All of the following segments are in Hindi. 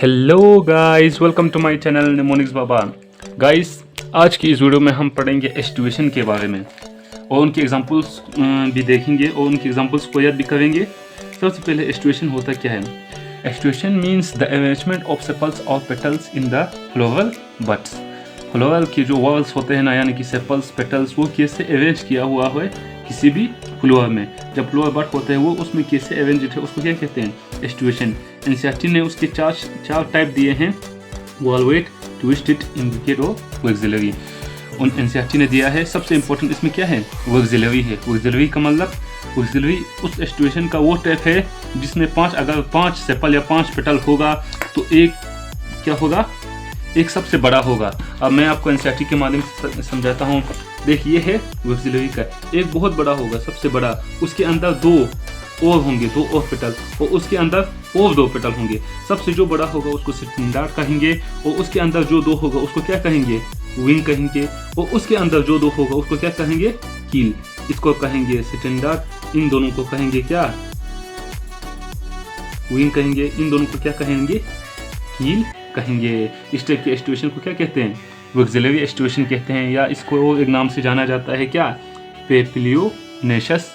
Hello guys, welcome to my channel mnemonics Baba. Guys, आज की इस वीडियो में हम पढ़ेंगे एस्टिवेशन के बारे में और उनके एग्जांपल्स भी देखेंगे और उनके एग्जांपल्स को याद भी करेंगे। सबसे पहले एस्टिवेशन होता क्या है? Aestivation means the arrangement of sepals और petals in the floral buds. Floral के जो वॉल्स होते हैं ना, यानी कि सेपल्स पेटल्स, वो कैसे अरेंज किया हुआ है किसी भी फ्लोर में। जब फ्लोर बड होता है वो उसमें कैसे अरेंज है, उसको क्या कहते हैं? एस्टिवेशन। एनसीईआरटी ने उसके चार टाइप दिए हैं: वॉल्वेट, ट्विस्टेड, इम्ब्रिकेट और वर्क्सिलरी। उन एनसीईआरटी ने दिया है। सबसे इंपॉर्टेंट इसमें क्या है? वर्क्सिलरी है। वर्क्सिलरी का मतलब, वर्क्सिलरी उस एस्टिवेशन का वो टाइप है जिसमें अगर पांच सेपल या 5 पेटल होगा तो एक क्या होगा? एक सबसे बड़ा होगा। अब मैं आपको एनसीईआरटी के माध्यम से समझाता हूँ। देखिए, ये है वर्क्सिलरी का, एक बहुत बड़ा होगा, सबसे बड़ा, उसके अंदर 2 और होंगे, 2 और पेटल, और उसके अंदर और 2 पेटल होंगे। सबसे जो बड़ा होगा उसको स्टैंडर्ड कहेंगे, और उसके अंदर जो 2 होगा उसको क्या कहेंगे? विंग कहेंगे, और उसके अंदर जो 2 होगा उसको क्या कहेंगे? कील। इसको कहेंगे स्टैंडर्ड, इन दोनों को कहेंगे क्या? विंग कहेंगे, इन दोनों को क्या कहेंगे? कील कहेंगे। इस टाइप के एस्टिवेशन को क्या कहते हैं? वर्क्सिलरी एस्टिवेशन कहते हैं, या इसको एक नाम से जाना जाता है क्या? पेप्लियोनेशस।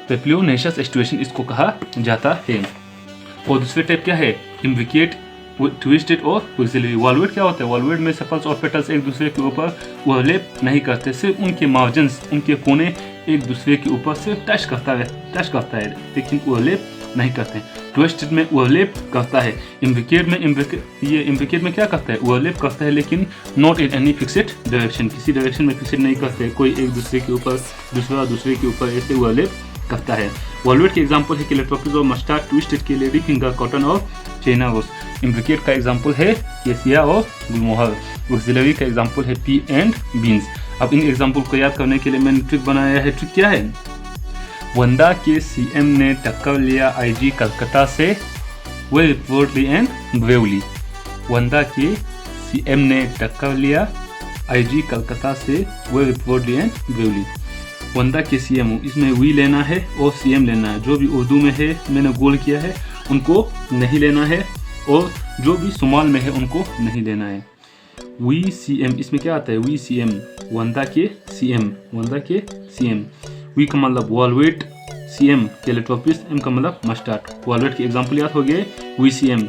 पेप्लियोनेशस एस्टिवेशन इसको कहा जाता है। और दूसरे टाइप क्या है? इम्ब्रिकेट, ट्विस्टेड और वर्क्सिलरी। वॉल्वेट क्या होता है? वॉल्वेट में सेपल्स और पेटल्स एक दूसरे के ऊपर ओवरलैप नहीं करते, सिर्फ उनके मार्जिन्स, उनके कोने एक दूसरे के ऊपर से टच करता है, लेकिन ओवरलैप नहीं करते हैं। ट्विस्टेड में ओवरलैप करता है। इम्ब्रिकेट में क्या करता है? ओवरलैप करता है, लेकिन not in any fixed direction. किसी डायरेक्शन में फिक्स्ड नहीं करते, कोई एक दूसरे के ऊपर, दूसरे के ऊपर ऐसे ओवरलैप करता है। वॉल्वेट के एग्जांपल है केलेटोपिस और मस्टार्ड, ट्विस्टेड के लेडी फिंगर, कॉटन और चाइना। इम्ब्रिकेट का एग्जांपल है केसिया और गुलमोहर। वर्क्सिलरी का एग्जांपल है पी एंड बीन्स। अब इन एग्जांपल को याद करने के लिए मैंने ट्रिक बनाया है। ट्रिक क्या है? वंदा के सीएम ने टक्कर लिया आईजी कलकत्ता से, वे रिपोर्टली एंड ब्रेवली। वंदा के सीएम ने टक्कर लिया आईजी कलकत्ता से, वे रिपोर्टली एंड ब्रेवली। वंदा के सीएम, इसमें वी लेना है और सीएम लेना है। जो भी उर्दू में है मैंने गोल किया है उनको नहीं लेना है, और जो भी सुमाल में है उनको नहीं लेना है। वी सीएम, इसमें क्या आता है? वी सीएम, वंदा के सीएम। वी का मतलब वॉल्वेट, सीएम केलेटोपिस, एम का मतलब मस्टार्ड। वॉल्वेट के एग्जांपल याद हो गए, वी सीएम,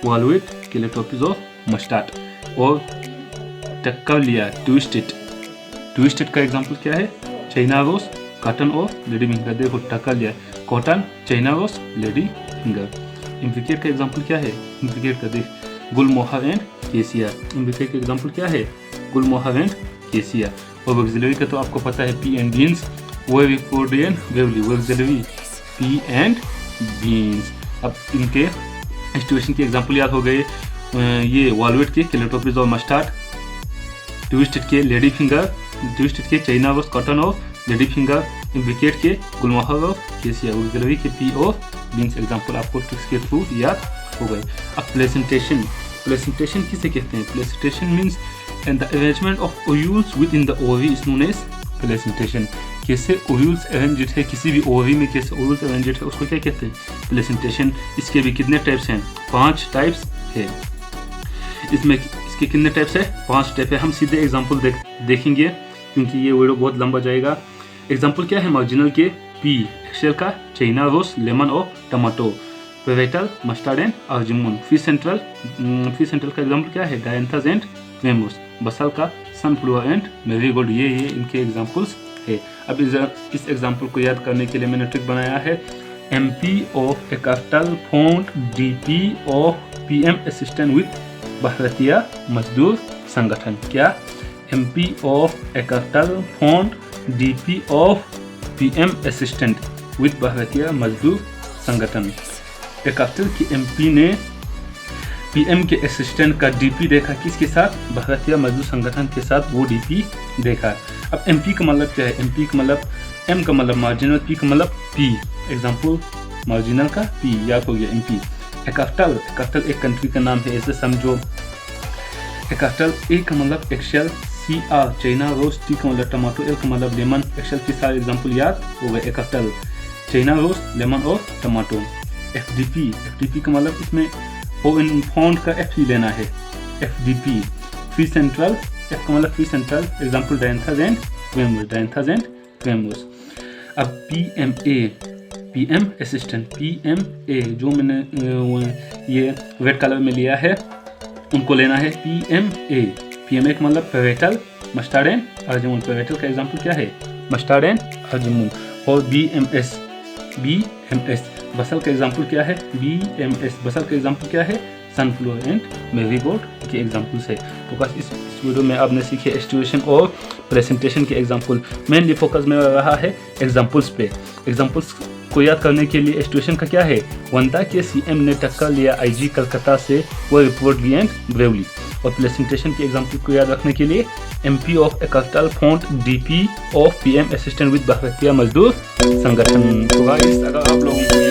वॉल्वेट, केलेटोपिस और मस्टार्ड। और टक्कर लिया, ट्विस्टेड का एग्जांपल क्या है? चाइना रोज, कॉटन और लेडी फिंगर। देखो, टक्कर लिया, cotton, China rose, lady finger. Imbricate का एग्जांपल क्या है? इम्ब्रिकेट का देख, गुलमोहर एंड केसिया। इम्ब्रिकेट का एग्जांपल क्या है? गुलमोहर एंड केसिया। और वर्क्सिलरी का तो आपको पता है, pea and beans, vexillary pea and beans. अब इनके एस्टिवेशन के एग्जांपल याद हो गए। ये वॉल्वेट के केलेटोपिस और मस्टार्ड, ट्विस्टेड के लेडी फिंगर, ट्विस्टेड के चाइना रोज, कॉटन और लेडी फिंगर, इम्ब्रिकेट के गुलमोहर और केसिया, वर्क्सिलरी के पी और बीन्स। एग्जांपल आपको ट्रिक्स के थ्रू याद हो गए। अब प्लेसेंटेशन किसे कहते हैं? Placentation means and the arrangement of ovules within the ovary is known as placentation. कैसे ओव्यूल्स अरेंज्ड है, किसी भी ओवरी में कैसे ओव्यूल्स अरेंज्ड है, उसको क्या कहते हैं? प्लेसेंटेशन। इसके भी कितने टाइप्स हैं? 5 टाइप्स है। इसमें इसके कितने टाइप्स है? 5 टाइप है। हम सीधे एग्जांपल देखेंगे क्योंकि ये वीडियो बहुत लंबा जाएगा। एग्जांपल क्या है? मार्जिनल के पी, एक्सेल का चाइना रोज, लेमन और tomato, parietal, mustard and argemone. Free central का एग्जांपल क्या है? Dianthus and ट्रेमोस। बसल का सनफ्लावर एंड मेरीगोल्ड। ये इनके एग्जांपल्स है। अब इस एग्जांपल को याद करने के लिए मैंने ट्रिक बनाया है। MP of A capital font, DP of PM assistant with Bharatiya Mazdoor संगठन। क्या? MP of A capital font, DP of PM assistant with Bharatiya Mazdoor संगठन। एक कैपिटल की MP ने PM के असिस्टेंट का DP देखा, किसके साथ? भारतीय मजदूर संगठन के साथ वो DP देखा। अब MP का मतलब क्या है? MP का मतलब, M का मतलब मार्जिनल, P का मतलब P। एग्जांपल, मार्जिनल का P, याद हो गया MP। एक कैपिटल एक कंट्री का नाम है, ऐसे समझो। एक कैपिटल A का मतलब axile, CR China rose, T का मतलब टमाटो, L का मतलब लेमन। एक्सेल की सारे एग्जांपल याद हो गए। एक कैपिटल चाइना रोज, लेमन और टमाटो। FDP का मतलब, इसमें और इन फॉन्ट का एफ ही लेना है, FDP फ्री सेंट्रल, एफ का मतलब free central, example dianthus and primrose, dianthus and primrose. अब PM असिस्टेंट, PMA जो मैंने ये रेड कलर में लिया है उनको लेना है PMA का मतलब पेवेटल, मस्टर्ड एंड अर्जिमुन। पेवेटल का एग्जाम्पल क्या है, मस्टर्ड एंड अर्जिमुन। और BMS बसल का एग्जाम्पल क्या है, BMS बसल का एग्जाम्पल क्या है, सनफ्लावर एंड मेरीगोल्ड के एग्जाम्पल्स है। तो बस इस वीडियो में आपने सीखे एस्टिमेशन और प्रेजेंटेशन के एग्जाम्पल। मेनली फोकस में रहा है एग्जाम्पल्स पे। एग्जाम्पल्स को याद करने के लिए एस्टिमेशन का क्या है, वनता के CM ने टक्कर लिया IG कलकत्ता से, वो रिपोर्ट ली एंड ब्रेवली। और प्रेजेंटेशन के एग्जाम्पल को याद रखने के लिए MP ऑफ एकस्टल font, DP of PM assistant with Bharatiya Mazdoor संगठन। तो गाइस अगर आप लोगों को